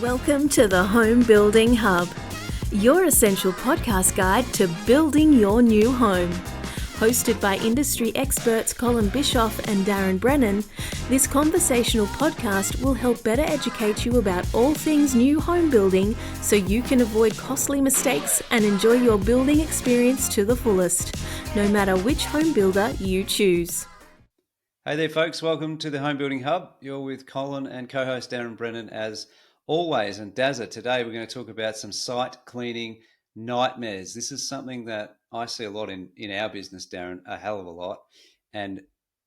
Welcome to the Home Building Hub, your essential podcast guide to building your new home. Hosted by industry experts Colin Bischoff and Darren Brennan, this conversational podcast will help better educate you about all things new home building so you can avoid costly mistakes and enjoy your building experience to the fullest, no matter which home builder you choose. Hey there, folks. Welcome to the Home Building Hub. You're with Colin and co-host Darren Brennan as always. And Dazza, today we're going to talk about some site cleaning nightmares. This is something that I see a lot in our business, Darren, a hell of a lot. And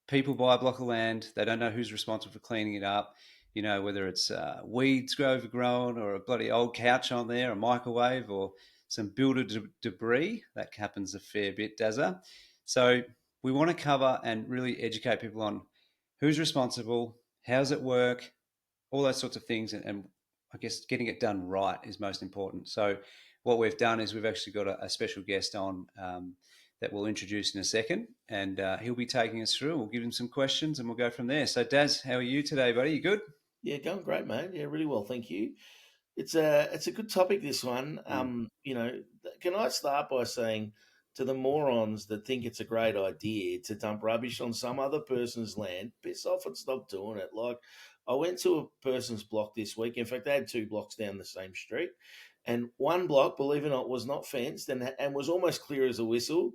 people buy a block of land, they don't know who's responsible for cleaning it up. You know, whether it's weeds overgrown or a bloody old couch on there, a microwave, or some builder debris. That happens a fair bit, Dazza. So we want to cover and really educate people on who's responsible, how's it work, all those sorts of things. And I guess getting it done right is most important. So what we've done is we've actually got a special guest on that we'll introduce in a second. And he'll be taking us through. We'll give him some questions and we'll go from there. So Daz, how are you today, buddy? You good? Yeah, going great, mate. Yeah, really well, thank you. It's a good topic, this one. Can I start by saying to the morons that think it's a great idea to dump rubbish on some other person's land, piss off and stop doing it. Like, I went to a person's block this week. In fact, they had two blocks down the same street, and one block, believe it or not, was not fenced and was almost clear as a whistle.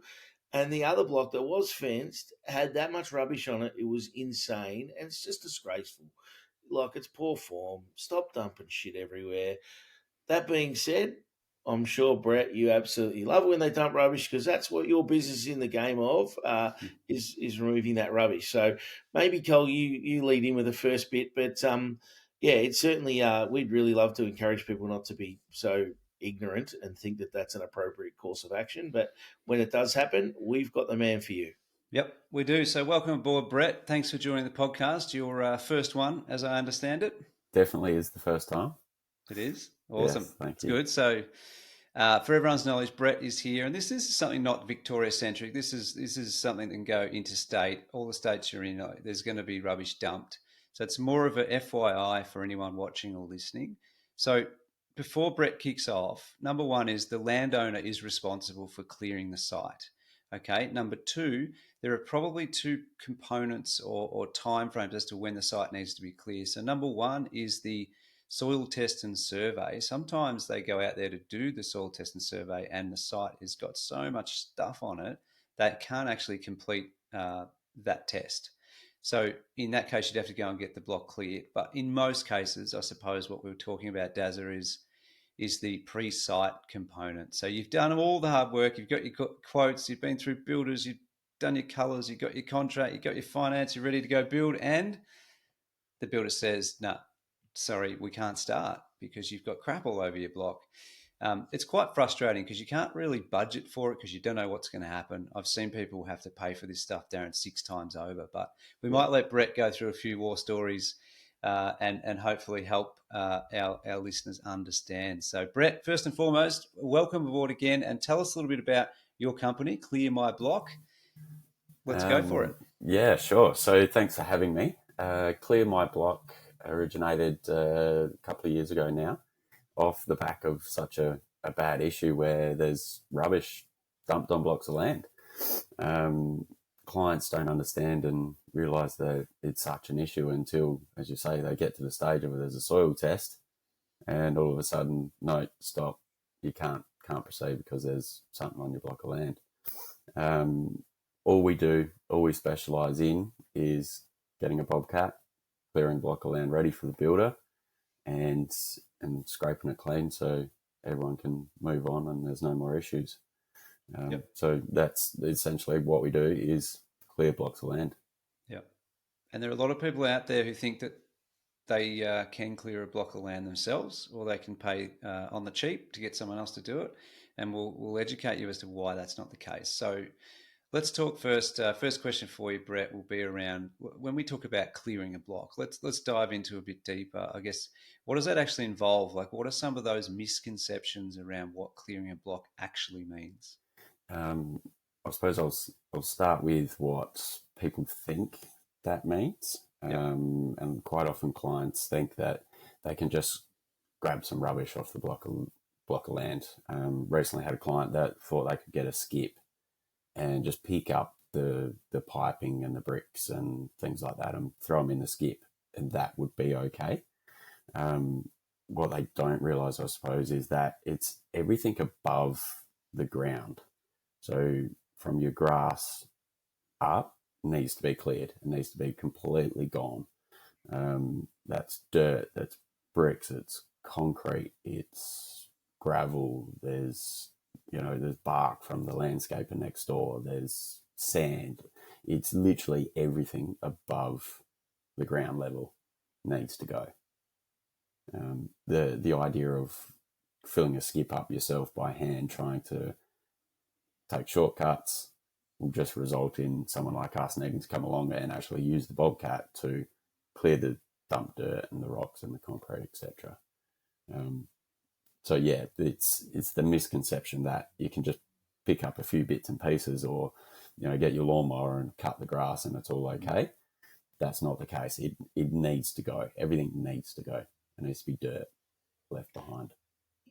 And the other block that was fenced had that much rubbish on it. It was insane, and it's just disgraceful. Like, it's poor form. Stop dumping shit everywhere. That being said, I'm sure, Brett, you absolutely love it when they dump rubbish, because that's what your business is in the game of, is removing that rubbish. So maybe, Cole, you lead in with the first bit. But, yeah, it's certainly we'd really love to encourage people not to be so ignorant and think that that's an appropriate course of action. But when it does happen, we've got the man for you. Yep, we do. So welcome aboard, Brett. Thanks for joining the podcast. Your first one, as I understand it. Definitely is the first time. It is. Awesome. Yes, thank It's you. good. So for everyone's knowledge, Brett is here, and this is something not Victoria-centric. This is something that can go interstate. All the states you're in, there's going to be rubbish dumped. So it's more of a FYI for anyone watching or listening. So before Brett kicks off, number one is the landowner is responsible for clearing the site. Okay. Number two, there are probably two components or timeframes as to when the site needs to be clear. So number one is the soil test and survey. Sometimes they go out there to do the soil test and survey and the site has got so much stuff on it that can't actually complete that test. So in that case, you'd have to go and get the block cleared. But in most cases, I suppose what we were talking about, Dazza, is the pre-site component. So you've done all the hard work, you've got your quotes, you've been through builders, you've done your colours, you've got your contract, you've got your finance, you're ready to go build, and the builder says, no, sorry, we can't start because you've got crap all over your block. It's quite frustrating because you can't really budget for it because you don't know what's going to happen. I've seen people have to pay for this stuff, Darren, 6 times over, but we might let Brett go through a few war stories and hopefully help our listeners understand. So Brett, first and foremost, welcome aboard again and tell us a little bit about your company, Clear My Block. Let's go for it. Yeah, sure. So thanks for having me. Clear My Block originated a couple of years ago now off the back of such a bad issue where there's rubbish dumped on blocks of land. Clients don't understand and realise that it's such an issue until, as you say, they get to the stage of there's a soil test and all of a sudden, no, stop, you can't proceed because there's something on your block of land. All we specialise in is getting a bobcat, clearing block of land ready for the builder and scraping it clean so everyone can move on and there's no more issues. So that's essentially what we do is clear blocks of land. Yeah. And there are a lot of people out there who think that they can clear a block of land themselves or they can pay on the cheap to get someone else to do it. And we'll educate you as to why that's not the case. So let's talk first. First question for you, Brett, will be around when we talk about clearing a block. Let's dive into a bit deeper. I guess, what does that actually involve? Like, what are some of those misconceptions around what clearing a block actually means? I suppose I'll start with what people think that means. And quite often clients think that they can just grab some rubbish off the block of land. Recently had a client that thought they could get a skip and just pick up the piping and the bricks and things like that and throw them in the skip, and that would be okay. What they don't realise, I suppose, is that it's everything above the ground. So from your grass up needs to be cleared. It needs to be completely gone. That's dirt, that's bricks, it's concrete, it's gravel, there's bark from the landscaper next door, there's sand. It's literally everything above the ground level needs to go. The idea of filling a skip up yourself by hand, trying to take shortcuts, will just result in someone like us needing to come along and actually use the bobcat to clear the dump dirt and the rocks and the concrete, etc. So yeah, it's the misconception that you can just pick up a few bits and pieces, or get your lawnmower and cut the grass and it's all okay. That's not the case. It needs to go. Everything needs to go. There needs to be dirt left behind.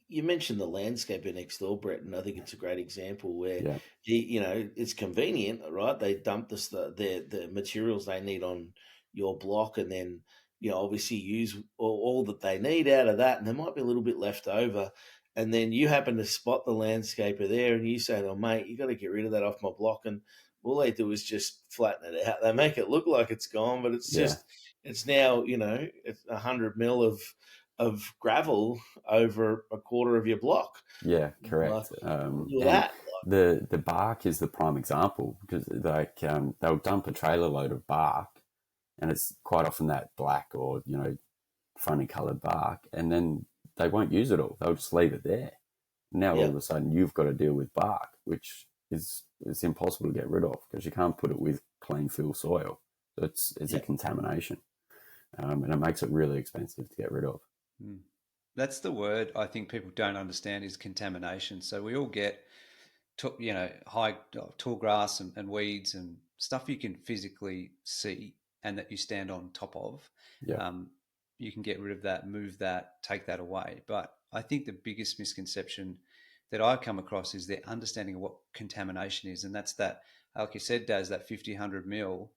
You mentioned the landscaper next door, Brett, and I think it's a great example where Yeah. it's convenient, right? They dump the materials they need on your block, and then obviously use all that they need out of that, and there might be a little bit left over, and then you happen to spot the landscaper there, and you say, "Oh, mate, you got to get rid of that off my block," and all they do is just flatten it out. They make it look like it's gone, but it's just it's now it's 100 mil of gravel over a quarter of your block. Yeah, correct. That. The bark is the prime example, because they'll dump a trailer load of bark, and it's quite often that black or funny coloured bark, and then they won't use it all. They'll just leave it there. Now all of a sudden you've got to deal with bark, which is impossible to get rid of because you can't put it with clean fill soil. So it's a contamination, and it makes it really expensive to get rid of. That's the word I think people don't understand, is contamination. So we all get, high, tall grass and weeds and stuff you can physically see and that you stand on top of. Yeah. You can get rid of that, move that, take that away. But I think the biggest misconception that I've come across is their understanding of what contamination is. And that's that, like you said, Daz, that 50, 100 mil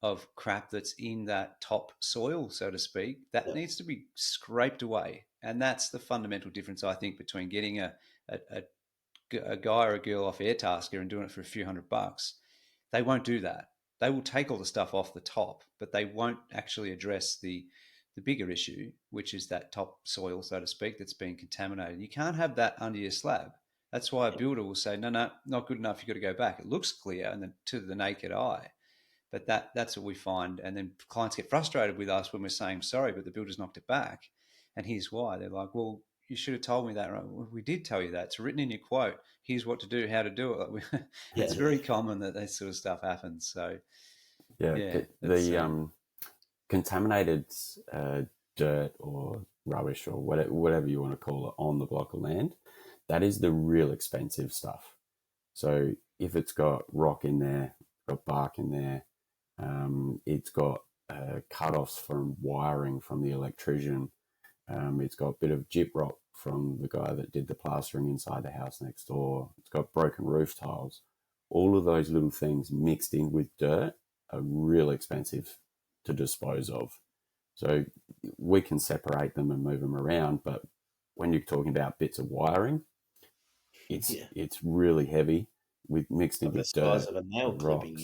of crap that's in that top soil, so to speak, that needs to be scraped away. And that's the fundamental difference, I think, between getting a guy or a girl off Airtasker and doing it for a few $100. They won't do that. They will take all the stuff off the top, but they won't actually address the bigger issue, which is that top soil, so to speak, that's been contaminated. You can't have that under your slab. That's why a builder will say, no, not good enough. You've got to go back. It looks clear and then to the naked eye. But that's what we find. And then clients get frustrated with us when we're saying, sorry, but the builder's knocked it back. And here's why. They're like, well, you should have told me that. Right? Well, we did tell you that. It's written in your quote. Here's what to do, how to do it. It's very common that sort of stuff happens. So, the contaminated dirt or rubbish or whatever you want to call it on the block of land, that is the real expensive stuff. So if it's got rock in there, got bark in there, it's got cut-offs from wiring from the electrician, it's got a bit of gyprock from the guy that did the plastering inside the house next door, it's got broken roof tiles. All of those little things mixed in with dirt are real expensive to dispose of. So we can separate them and move them around, but when you're talking about bits of wiring, it's really heavy with mixed in with dirt, size of a nail clipping,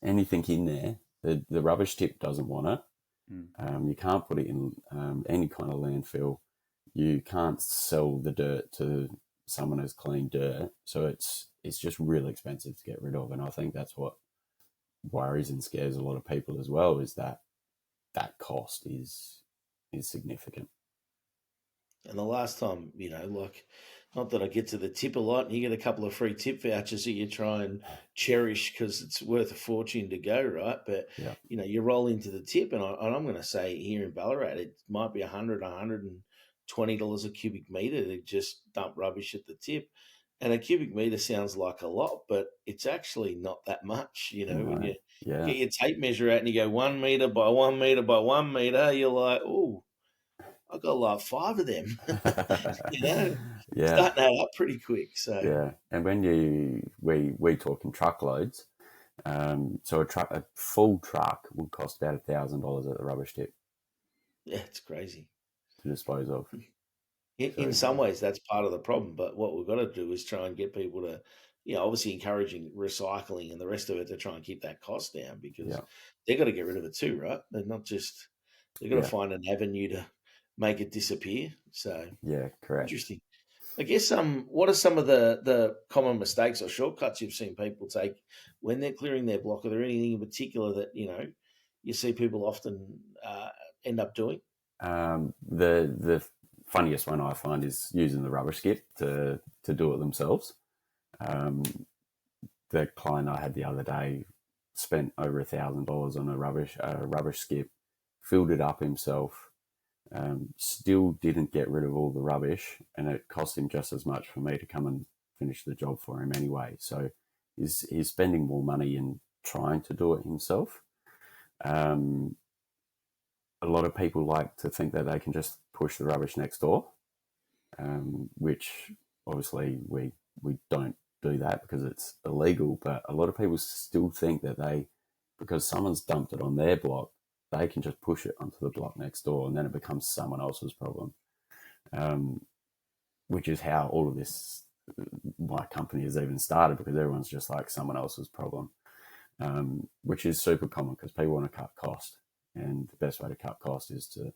anything in there. The rubbish tip doesn't want it. You can't put it in any kind of landfill. You can't sell the dirt to someone who's clean dirt. So it's just really expensive to get rid of. And I think that's what worries and scares a lot of people as well, is that cost is significant. And the last time, not that I get to the tip a lot, and you get a couple of free tip vouchers that you try and cherish because it's worth a fortune to go, right? But, you roll into the tip, and I'm going to say here in Ballarat, it might be $100, $120 a cubic metre to just dump rubbish at the tip. And a cubic metre sounds like a lot, but it's actually not that much, when you get your tape measure out and you go 1 metre by 1 metre by 1 metre, you're like, oh, I got like 5 of them. You know, Yeah, starting to add up pretty quick. So yeah. And when we talk in truckloads, so a full truck would cost about $1,000 at the rubbish tip yeah, it's crazy. to dispose of. So In some ways, that's part of the problem. But what we've got to do is try and get people to, obviously encouraging recycling and the rest of it to try and keep that cost down, because yeah, they've got to get rid of it too, right? They've got to yeah, find an avenue to make it disappear. So yeah, correct. interesting. I guess what are some of the common mistakes or shortcuts you've seen people take when they're clearing their block? Are there anything in particular that you see people often end up doing? The funniest one I find is using the rubbish skip to do it themselves. The client I had the other day spent over $1,000 on a rubbish skip, filled it up himself, still didn't get rid of all the rubbish, and it cost him just as much for me to come and finish the job for him anyway. So he's spending more money in trying to do it himself. A lot of people like to think that they can just push the rubbish next door, which obviously we don't do that because it's illegal. But a lot of people still think that because someone's dumped it on their block, they can just push it onto the block next door, and then it becomes someone else's problem. Which is how all of this, my company has even started, because everyone's just like someone else's problem, which is super common because people want to cut cost. And the best way to cut cost is to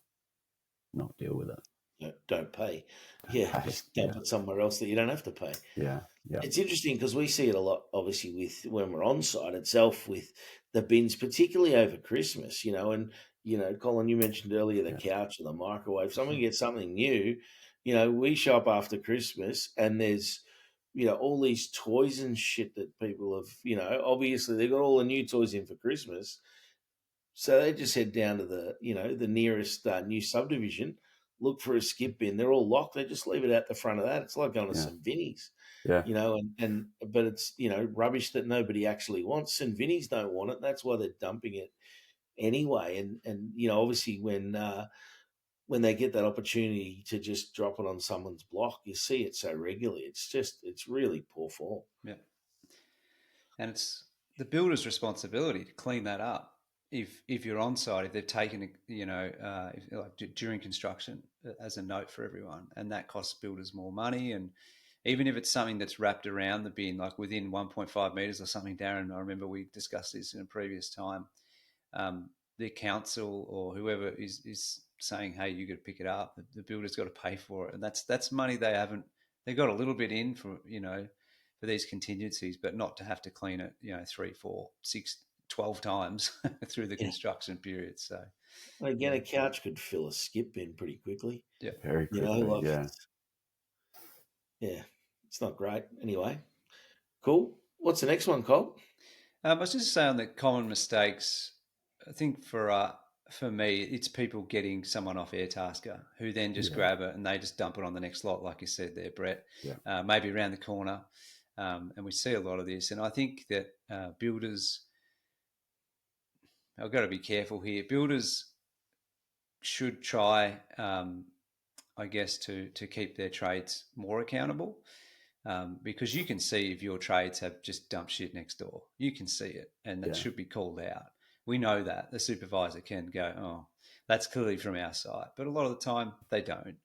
not deal with it. Don't pay. Yeah, just dump it somewhere else that you don't have to pay. Yeah, yeah. It's interesting because we see it a lot, obviously, with when we're on site itself with the bins, particularly over Christmas. And Colin, you mentioned earlier the couch or the microwave. Someone gets something new. We shop after Christmas, and there's all these toys and shit that people have. Obviously they've got all the new toys in for Christmas. So they just head down to the nearest new subdivision, look for a skip bin. They're all locked. They just leave it out the front of that. It's like going to St. Vinny's, Yeah. But it's rubbish that nobody actually wants. St. Vinny's don't want it. That's why they're dumping it anyway. And obviously when they get that opportunity to just drop it on someone's block, you see it so regularly. It's really poor form. Yeah, and it's the builder's responsibility to clean that up. If you're on site, if they've taken it, during construction, as a note for everyone, and that costs builders more money. And even if it's something that's wrapped around the bin, like within 1.5 meters or something, Darren, I remember we discussed this in a previous time. The council or whoever is saying, hey, you got to pick it up. The builder's got to pay for it, and that's money they got a little bit in for for these contingencies, but not to have to clean it 3, 4, 6, 12 times through the construction period. So again, a couch could fill a skip bin pretty quickly. Yeah, very quickly. It's not great. Anyway, cool. What's the next one, Cole? I was just saying that common mistakes. I think for me, it's people getting someone off Airtasker who then just grab it and they just dump it on the next lot, like you said there, Brett. Yeah. Maybe around the corner, and we see a lot of this. And I think that builders, I've got to be careful here. Builders should try, I guess, to keep their trades more accountable, because you can see if your trades have just dumped shit next door. You can see it, and that should be called out. We know that. The supervisor can go, oh, that's clearly from our side. But a lot of the time, they don't.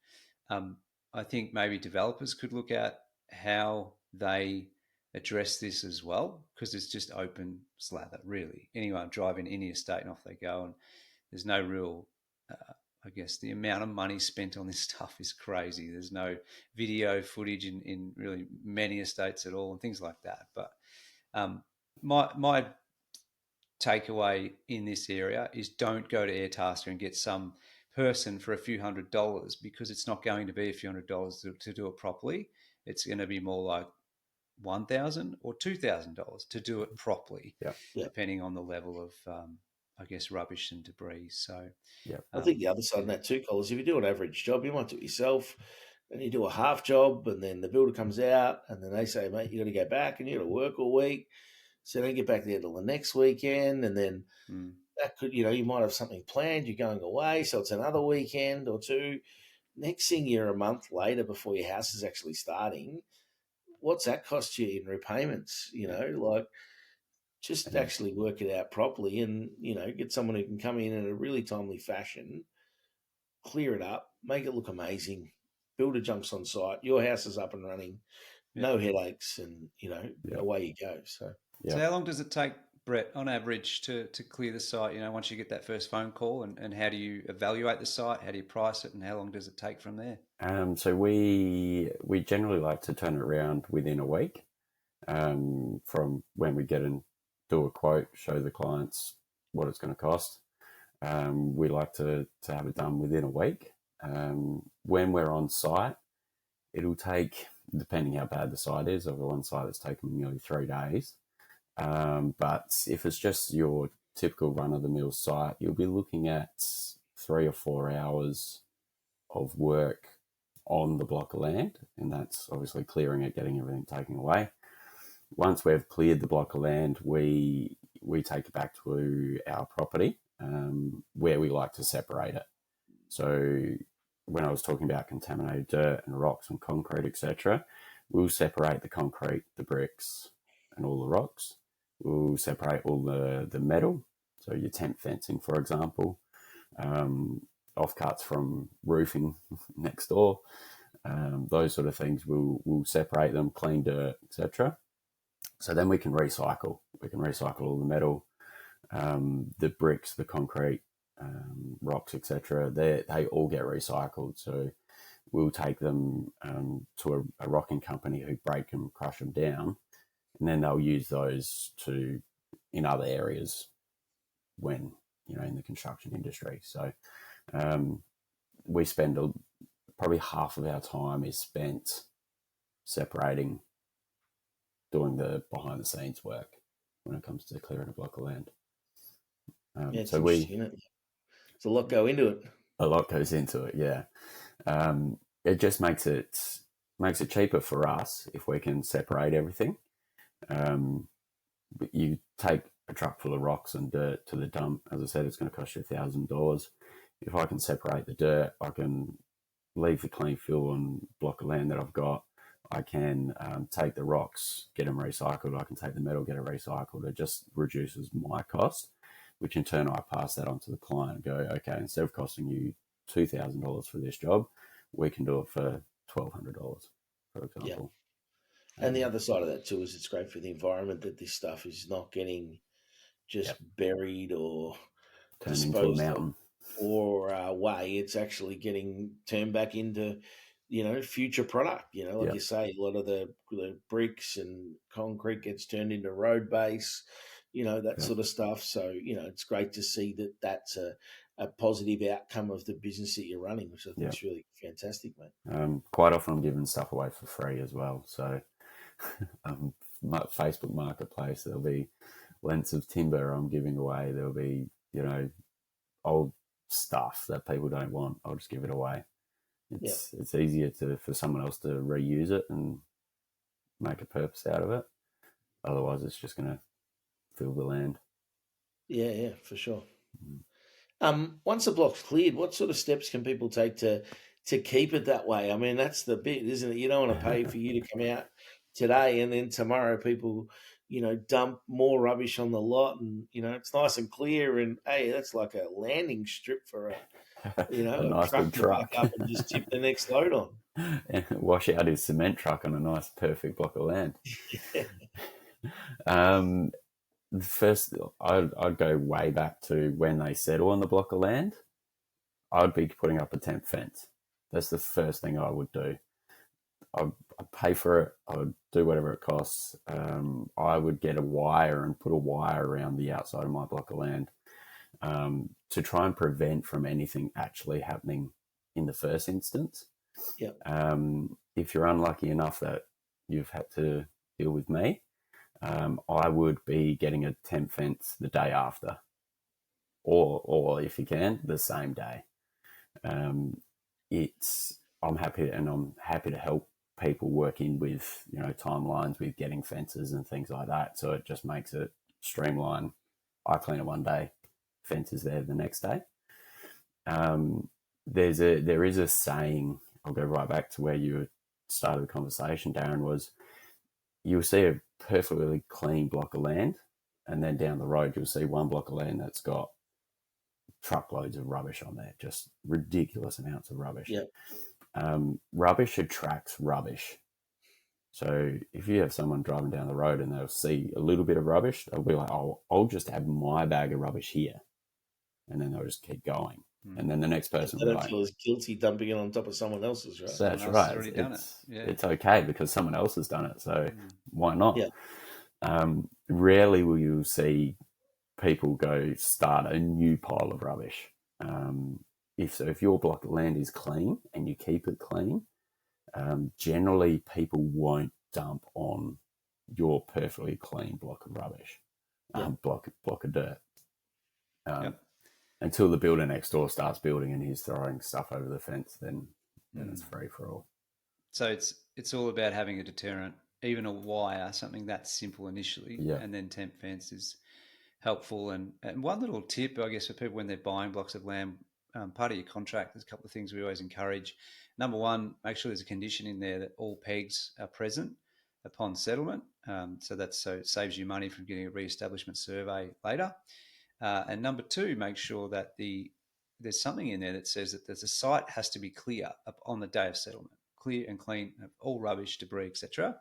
I think maybe developers could look at how they address this as well, because it's just open slather, really. Anyone driving any estate and off they go, and there's no real, I guess the amount of money spent on this stuff is crazy. There's no video footage in really many estates at all and things like that. But my takeaway in this area is don't go to Airtasker and get some person for a few $100s, because it's not going to be a few $100s to do it properly. It's going to be more like $1,000 or $2,000 to do it properly, depending on the level of, I guess, rubbish and debris. So, I think the other side of that too, Cole, is if you do an average job, you might do it yourself, and you do a half job, and then the builder comes out, and then they say, mate, you got to go back and you got to work all week. So don't get back there till the next weekend, and then that could, you might have something planned. You're going away, so it's another weekend or two. Next thing, you're a month later before your house is actually starting. What's that cost you in repayments? Like, just Yeah. actually work it out properly, and get someone who can come in a really timely fashion, clear it up, make it look amazing. Builder jumps on site, your house is up and running, Yeah. no headaches, and Yeah. away you go. So So how long does it take, Brett, on average, to clear the site? Once you get that first phone call, and how do you evaluate the site? How do you price it, and how long does it take from there? So we generally like to turn it around within a week from when we get and do a quote, show the clients what it's going to cost. We like to have it done within a week. When we're on site, it'll take, depending how bad the site is, I've got one site that's taken nearly 3 days. But if it's just your typical run-of-the-mill site, you'll be looking at 3 or 4 hours of work on the block of land, and that's obviously clearing it, getting everything taken away. Once we've cleared the block of land, we take it back to our property, where we like to separate it. So when I was talking about contaminated dirt and rocks and concrete, etc., we'll separate the concrete, the bricks, and all the rocks. We'll separate all the metal, so your tent fencing, for example, offcuts from roofing next door, those sort of things. We'll separate them, clean dirt, etc. So then we can recycle. We can recycle all the metal, the bricks, the concrete, rocks, etc. They all get recycled. So we'll take them to a rocking company who break them, crush them down, and then they'll use those in other areas when in the construction industry. So we spend probably half of our time is spent separating, doing the behind the scenes work when it comes to clearing a block of land. it's so interesting, isn't it? There's a lot go into it. A lot goes into it, yeah. It just makes it cheaper for us if we can separate everything. But you take a truck full of rocks and dirt to the dump. As I said, it's going to cost you $1,000. If I can separate the dirt, I can leave the clean fill and block of land that I've got. I can take the rocks, get them recycled. I can take the metal, get it recycled. It just reduces my cost, which in turn I pass that on to the client and go, okay, instead of costing you $2,000 for this job, we can do it for $1,200, for example. And the other side of that too is it's great for the environment that this stuff is not getting just buried or turned into a mountain or way. It's actually getting turned back into future product. Like you say, a lot of the bricks and concrete gets turned into road base, that sort of stuff. So it's great to see that that's a positive outcome of the business that you're running, which I think is really fantastic, mate. Quite often I'm giving stuff away for free as well. So Facebook Marketplace, there'll be lengths of timber I'm giving away. There'll be old stuff that people don't want. I'll just give it away. It's easier for someone else to reuse it and make a purpose out of it. Otherwise, it's just going to fill the land. Yeah, for sure. Once the block's cleared, what sort of steps can people take to keep it that way? I mean, that's the bit, isn't it? You don't want to pay for you to come out today and then tomorrow people, dump more rubbish on the lot, and it's nice and clear, and hey, that's like a landing strip for a nice truck to back up and just tip the next load on. And wash out his cement truck on a nice, perfect block of land. First, I'd go way back to when they settle on the block of land. I'd be putting up a tent fence. That's the first thing I would do. I'd pay for it. I would do whatever it costs. I would get a wire and put a wire around the outside of my block of land to try and prevent from anything actually happening in the first instance. If you're unlucky enough that you've had to deal with me, I would be getting a tent fence the day after, or if you can, the same day. I'm happy to help people work in with timelines with getting fences and things like that. So it just makes it streamline. I clean it one day, fence is there the next day. There is a saying, I'll go right back to where you started the conversation, Darren, was you'll see a perfectly clean block of land, and then down the road you'll see one block of land that's got truckloads of rubbish on there, just ridiculous amounts of rubbish. Yep. Rubbish attracts rubbish. So if you have someone driving down the road and they'll see a little bit of rubbish, they'll be like, oh, I'll just have my bag of rubbish here. And then they'll just keep going. And then the next person They will don't like, feel as guilty dumping it on top of someone else's, right? that's Someone else has right. already done it. Yeah. It's okay because someone else has done it. So why not? Yeah. Rarely will you see people go start a new pile of rubbish. If your block of land is clean and you keep it clean, generally people won't dump on your perfectly clean block of rubbish, block of dirt. Until the builder next door starts building and he's throwing stuff over the fence, then it's free for all. So it's all about having a deterrent, even a wire, something that simple initially, and then temp fence is helpful. And one little tip, I guess, for people when they're buying blocks of land, part of your contract, there's a couple of things we always encourage. Number one, make sure there's a condition in there that all pegs are present upon settlement. So it saves you money from getting a re-establishment survey later. And number two, make sure that there's something in there that says that the site has to be clear on the day of settlement, clear and clean of all rubbish, debris, etc.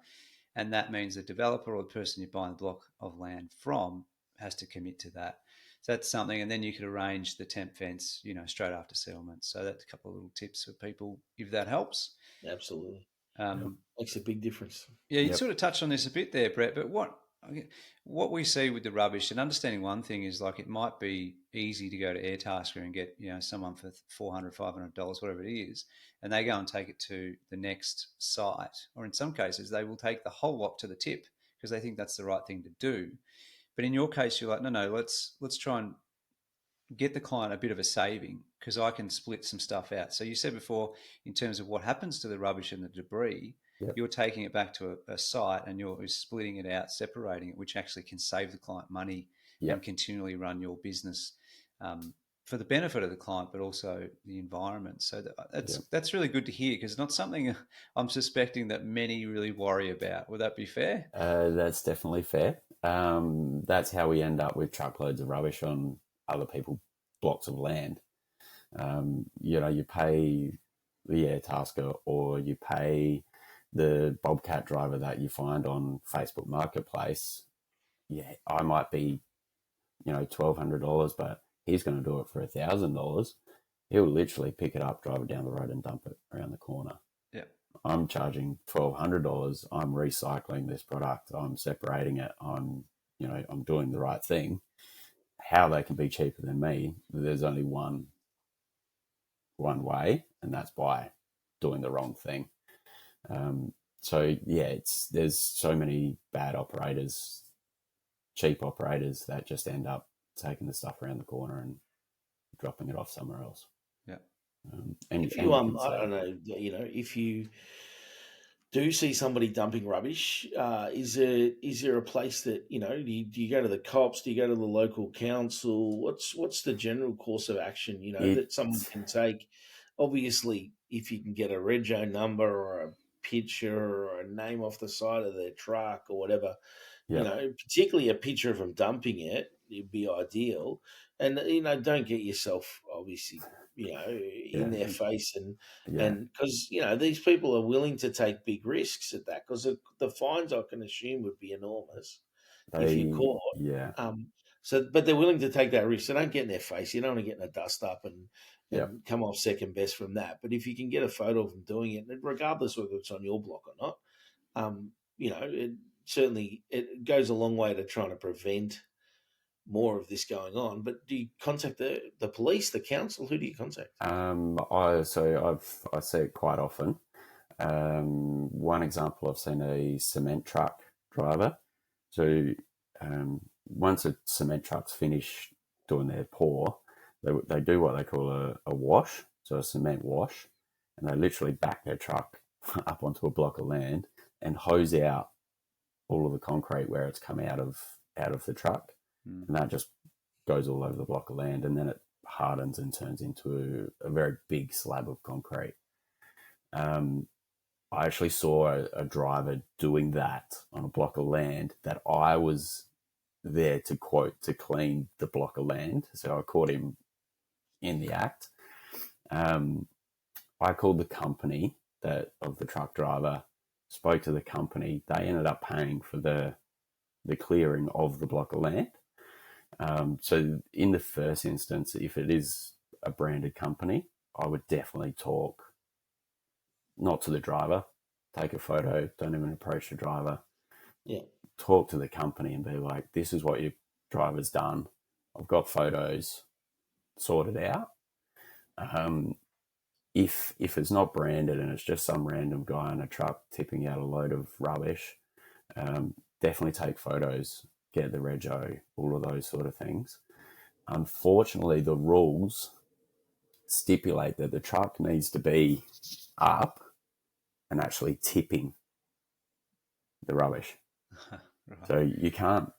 And that means the developer or the person you're buying the block of land from has to commit to that. So that's something, and then you could arrange the temp fence, straight after settlement. So that's a couple of little tips for people if that helps. Absolutely. Makes a big difference. Yeah, you sort of touched on this a bit there, Brett, but what we see with the rubbish, and understanding one thing is like it might be easy to go to Airtasker and get someone for $400, $500, whatever it is, and they go and take it to the next site, or in some cases they will take the whole lot to the tip because they think that's the right thing to do. But in your case, you're like, no, let's try and get the client a bit of a saving because I can split some stuff out. So you said before, in terms of what happens to the rubbish and the debris, you're taking it back to a site and you're splitting it out, separating it, which actually can save the client money and continually run your business for the benefit of the client, but also the environment. So that's really good to hear because it's not something I'm suspecting that many really worry about. Would that be fair? That's definitely fair. That's how we end up with truckloads of rubbish on other people's blocks of land. You pay the Airtasker or you pay the Bobcat driver that you find on Facebook Marketplace. Yeah, I might be, $1,200, but he's going to do it for $1,000. He'll literally pick it up, drive it down the road and dump it around the corner. Yeah. I'm charging $1,200. I'm recycling this product. I'm separating it. I'm doing the right thing. How they can be cheaper than me, there's only one way, and that's by doing the wrong thing. There's so many bad operators, cheap operators that just end up taking the stuff around the corner and dropping it off somewhere else. Yeah. If you, I don't know, if you do see somebody dumping rubbish, is there a place that, do you go to the cops? Do you go to the local council? What's the general course of action, that someone can take? Obviously, if you can get a rego number or a picture or a name off the side of their truck or whatever, particularly a picture of them dumping it, it'd be ideal. And, don't get yourself, obviously, in their face and because, these people are willing to take big risks at that because the fines I can assume would be enormous if you're caught. Yeah. But they're willing to take that risk. So don't get in their face. You don't want to get in a dust up and come off second best from that. But if you can get a photo of them doing it, regardless whether it's on your block or not, it goes a long way to trying to prevent more of this going on. But do you contact the police, the council? Who do you contact? I see it quite often. One example, I've seen a cement truck driver. So once a cement truck's finished doing their pour, they do what they call a wash, so a cement wash, and they literally back their truck up onto a block of land and hose out all of the concrete where it's come out of the truck, and that just goes all over the block of land, and then it hardens and turns into a very big slab of concrete. I actually saw a driver doing that on a block of land that I was there to clean the block of land. So I caught him in the act. I called the company of the truck driver, spoke to the company. They ended up paying for the clearing of the block of land. So in the first instance, if it is a branded company, I would definitely talk not to the driver, take a photo, don't even approach the driver. Yeah. Talk to the company and be like, this is what your driver's done. I've got photos sorted out. If it's not branded and it's just some random guy in a truck tipping out a load of rubbish, definitely take photos, get the rego, all of those sort of things. Unfortunately, the rules stipulate that the truck needs to be up and actually tipping the rubbish. Right. So you can't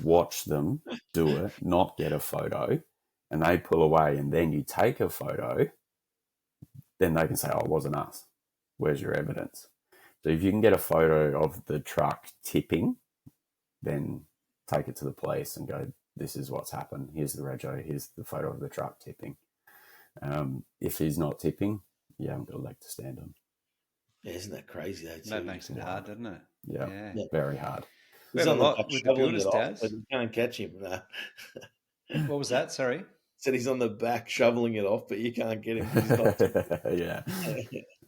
watch them do it, not get a photo, and they pull away, and then you take a photo. Then they can say, "Oh, it wasn't us. Where's your evidence?" So if you can get a photo of the truck tipping, then take it to the police and go, "This is what's happened. Here's the rego. Here's the photo of the truck tipping." If he's not tipping, you haven't got a leg to stand on. Yeah, isn't that crazy? That makes it hard, doesn't it? Yeah. Very hard. We He's have on a the lot back with the shoveling builders, it off, Daz. but you can't catch him. No. What was that? Sorry. Said he's on the back shoveling it off, but you can't get him. He's not. Yeah.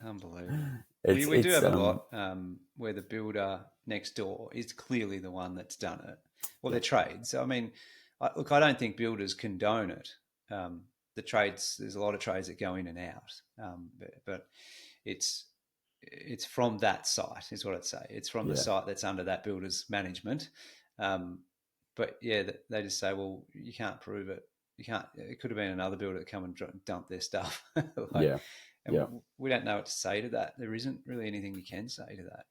Unbelievable. We do have a lot where the builder next door is clearly the one that's done it. Well, they're trades. I mean, I don't think builders condone it. The trades, there's a lot of trades that go in and out, but it's from that site, is what I'd say. It's from the site that's under that builder's management. But yeah, they just say, well, you can't prove it. You can't. It could have been another builder that come and dumped their stuff. We don't know what to say to that. There isn't really anything you can say to that.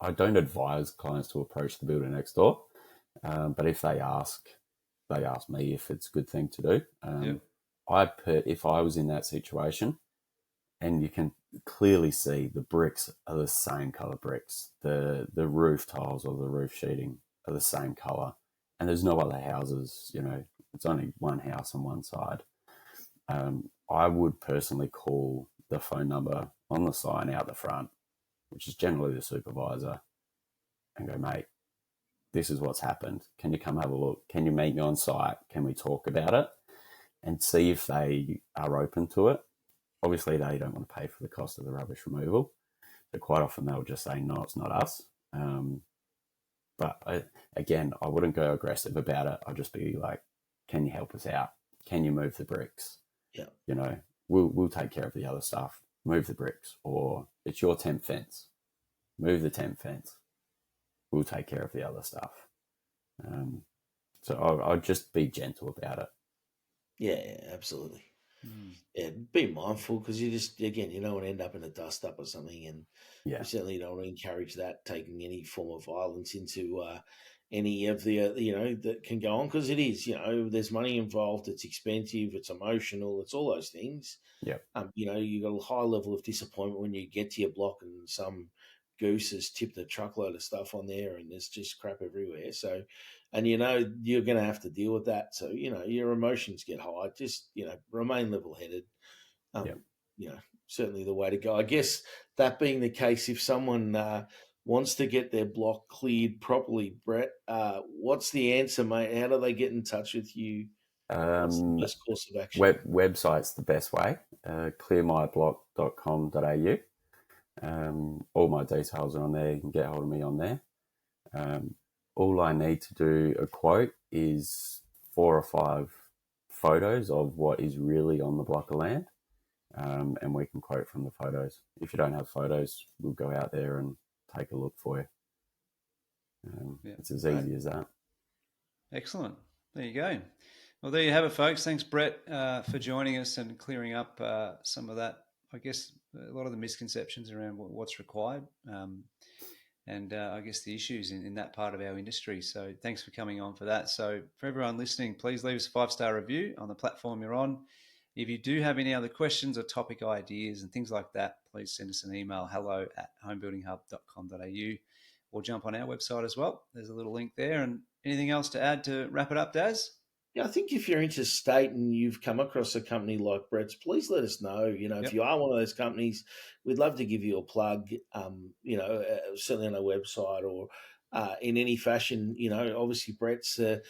I don't advise clients to approach the builder next door, but if they ask me if it's a good thing to do. If I was in that situation, and you can clearly see the bricks are the same color bricks, the roof tiles or the roof sheeting are the same color, and there's no other houses. It's only one house on one side. I would personally call the phone number on the sign out the front, which is generally the supervisor, and go, "Mate, this is what's happened. Can you come have a look? Can you meet me on site? Can we talk about it?" And see if they are open to it. Obviously, they don't want to pay for the cost of the rubbish removal. So quite often they'll just say, "No, it's not us." But I wouldn't go aggressive about it. I'll just be like, "Can you help us out? Can you move the bricks? Yeah. We'll take care of the other stuff. Move the bricks, or it's your temp fence. Move the temp fence. We'll take care of the other stuff." So I'll just be gentle about it. Yeah, absolutely. Yeah, be mindful, because you don't want to end up in a dust up or something, and you certainly don't want to encourage that, taking any form of violence into any of the that can go on, because it is there's money involved, it's expensive, it's emotional, it's all those things. You got a high level of disappointment when you get to your block and some goose has tipped a truckload of stuff on there and there's just crap everywhere. So, and you're going to have to deal with that. So, your emotions get high. Just, remain level headed. Certainly the way to go. I guess that being the case, if someone wants to get their block cleared properly, Brett, what's the answer, mate? How do they get in touch with you? What's the best course of action? Website's the best way. clearmyblock.com.au. All my details are on there. You can get hold of me on there. All I need to do a quote is 4 or 5 photos of what is really on the block of land, and we can quote from the photos. If you don't have photos, we'll go out there and take a look for you. It's as easy as that. Excellent. There you go. Well, there you have it, folks. Thanks, Brett, for joining us and clearing up some of that, I guess, a lot of the misconceptions around what's required. I guess the issues in that part of our industry. So thanks for coming on for that. So for everyone listening, please leave us a 5-star review on the platform you're on. If you do have any other questions or topic ideas and things like that, please send us an email, hello@homebuildinghub.com.au, or jump on our website as well. There's a little link there. And anything else to add to wrap it up, Daz? Yeah, I think if you're interstate and you've come across a company like Brett's, please let us know. If you are one of those companies, we'd love to give you a plug. Certainly on our website or in any fashion. Obviously Brett's a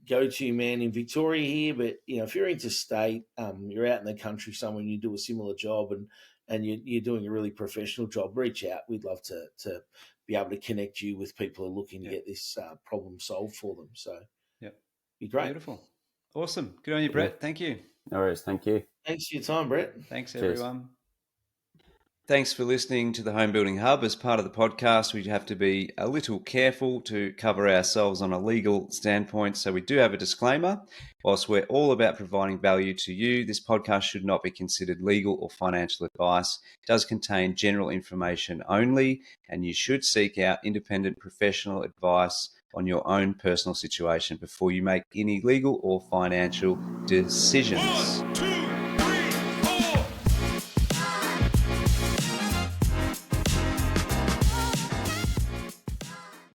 go-to man in Victoria here, but if you're interstate, you're out in the country somewhere and you do a similar job and you're doing a really professional job, reach out. We'd love to be able to connect you with people who are looking to get this problem solved for them. So. Be great. Beautiful. Awesome. Good on you, Brett. Thank you. No worries. Thank you. Thanks for your time, Brett. Thanks, Cheers. everyone. Thanks for listening to the Home Building Hub. As part of the podcast, we have to be a little careful to cover ourselves on a legal standpoint. So we do have a disclaimer. Whilst we're all about providing value to you, this podcast should not be considered legal or financial advice. It does contain general information only, and you should seek out independent professional advice on your own personal situation before you make any legal or financial decisions. 1, 2